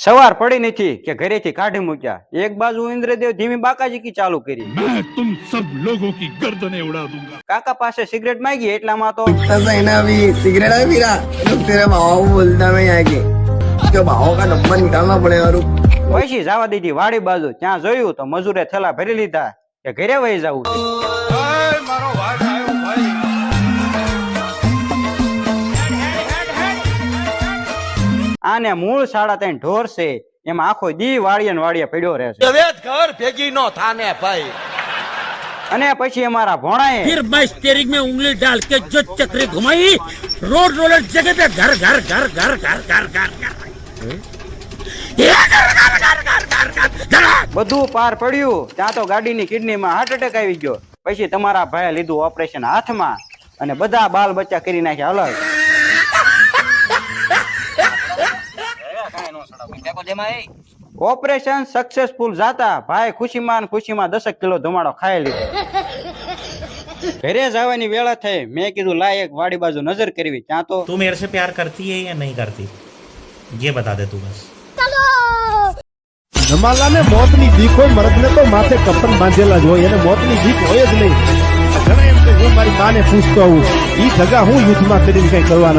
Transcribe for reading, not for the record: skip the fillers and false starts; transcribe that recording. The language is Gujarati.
સવાર પડી નથી કે ઘરેથી કાઢી મૂક્યા. એક બાજુ ઇન્દ્રદેવ ધીમી બાકાજી ચાલુ કરી. मैं तुम सब लोगों की गर्दनें उड़ा दूंगा. કાકા પાસે સિગરેટ માંગી એટલામાં તો सिगरेट है पी रहा लोग तेरे भाव को बोलता मैं यहाँ के उसके भाव का नंबर निकालना पड़ेगा रुक પૈસી જવા દીધી વાડી બાજુ. ત્યાં જોયું તો મજૂરે થેલા ભરી લીધા કે ઘરે વહી જવું છે. આને મૂળ 3.5 ઢોર છે, એમાં આખો દી વાળીએ ને વાળીએ પડ્યો રહે છે. ઘર ભેગી નો થાને ભાઈ. અને પછી અમારા ભોણાએ फिर मैं स्टीयरिंग में उंगली डाल के जो चक्री घुमाई रोड रोलर जगह पे घर घर घर घर घर घर घर બધું પાર પડ્યું. ત્યાં તો ગાડીની કિડનીમાં હાર્ટ એટેક આવી ગયો. પછી તમારા ભાઈએ લીધું ઓપરેશન હાથમાં અને બધા બાલ બચ્ચા કરી નાખ્યા અલગ. ઓપરેશન સક્સેસફુલ જાતા ભાઈ ખુશીમાં 10 કિલો ધુમાડો ખાઈ લીધો. ઘરે જવાની વેળા થઈ. મેં કીધું લાય એક વાડી બાજુ નજર કરવી. ત્યાં તો तू मेरे से प्यार करती है या नहीं करती ये बता दे तू बस. જમાલાને મોતની બીક હોય, મરદને તો માથે કફન બાંધેલા જ હોય, એને મોતની બીક હોય જ નહીં. ઘણા એમ કે હું મારી માને પૂછતો હોઉં, ઈ જગા હું યુદ્ધમાં કરીને કઈ કરવાના.